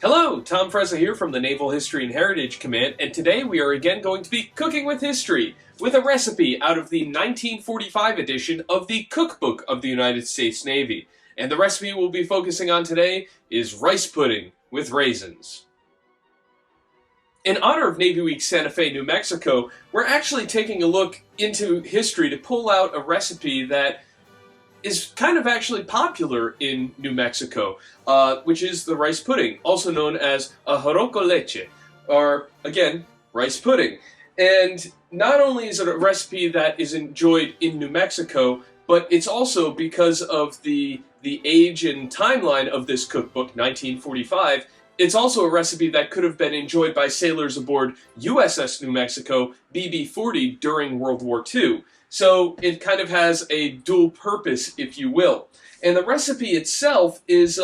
Hello, Tom Frezza here from the Naval History and Heritage Command, and today we are again going to be cooking with history, with a recipe out of the 1945 edition of the Cookbook of the United States Navy. And the recipe we'll be focusing on today is rice pudding with raisins. In honor of Navy Week Santa Fe, New Mexico, we're actually taking a look into history to pull out a recipe that is kind of actually popular in New Mexico, which is the rice pudding, also known as a arroz con leche, or, again, rice pudding. And not only is it a recipe that is enjoyed in New Mexico, but it's also because of the age and timeline of this cookbook, 1945, it's also a recipe that could have been enjoyed by sailors aboard USS New Mexico BB-40 during World War II. So it kind of has a dual purpose, if you will. And the recipe itself is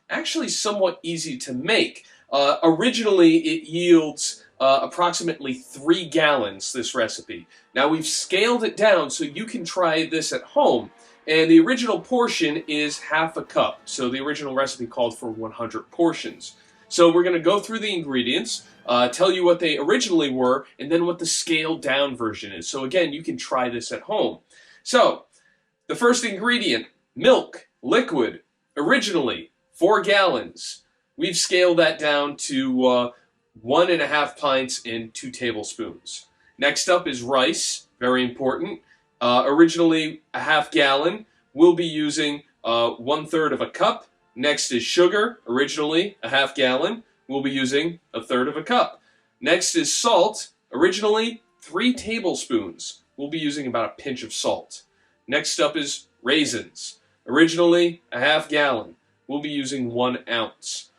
actually somewhat easy to make. Originally, it yields approximately 3 gallons, this recipe. Now, we've scaled it down so you can try this at home. And the original portion is half a cup. So the original recipe called for 100 portions. So we're going to go through the ingredients, tell you what they originally were, and then what the scaled down version is. So again, you can try this at home. So, the first ingredient, milk, liquid, originally 4 gallons. We've scaled that down to 1.5 pints and 2 tablespoons. Next up is rice, very important. Originally a half gallon. We'll be using 1/3 of a cup. Next is sugar, originally a half gallon. We'll be using 1/3 of a cup. Next is salt, originally 3 tablespoons. We'll be using about a pinch of salt. Next up is raisins, originally a half gallon. We'll be using 1 ounce.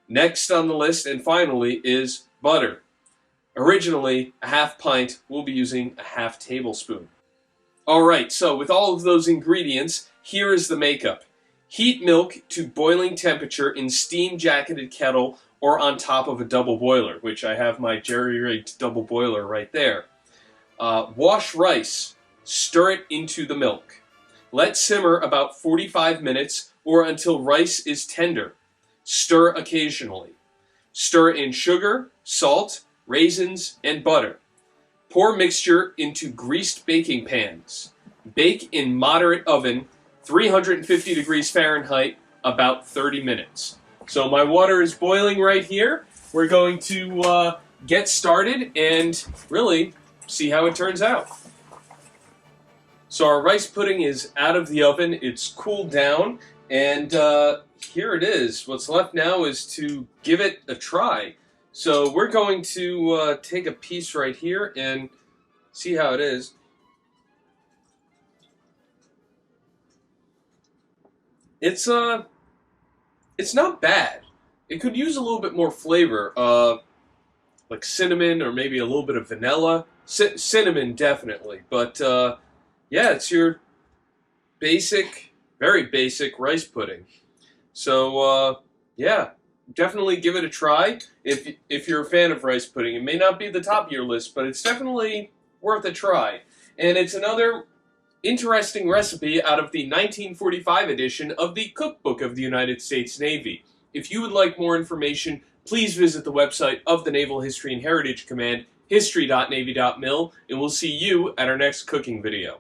Next on the list, and finally, is butter. Originally a half pint. We'll be using a half tablespoon. Alright, so with all of those ingredients, here is the makeup. Heat milk to boiling temperature in steam-jacketed kettle or on top of a double boiler, which I have my jerry-rigged double boiler right there. Wash rice. Stir it into the milk. Let simmer about 45 minutes or until rice is tender. Stir occasionally. Stir in sugar, salt, raisins, and butter. Pour mixture into greased baking pans. Bake in moderate oven, 350 degrees Fahrenheit, about 30 minutes. So my water is boiling right here. We're going to get started and really see how it turns out. So our rice pudding is out of the oven. It's cooled down, and here it is. What's left now is to give it a try. So we're going to take a piece right here and see how it is. It's not bad. It could use a little bit more flavor, like cinnamon or maybe a little bit of vanilla. Cinnamon, definitely. But, yeah, it's your basic, very basic rice pudding. So, yeah, definitely give it a try if you're a fan of rice pudding. It may not be the top of your list, but it's definitely worth a try. And it's another interesting recipe out of the 1945 edition of the Cookbook of the United States Navy. If you would like more information, please visit the website of the Naval History and Heritage Command, history.navy.mil, and we'll see you at our next cooking video.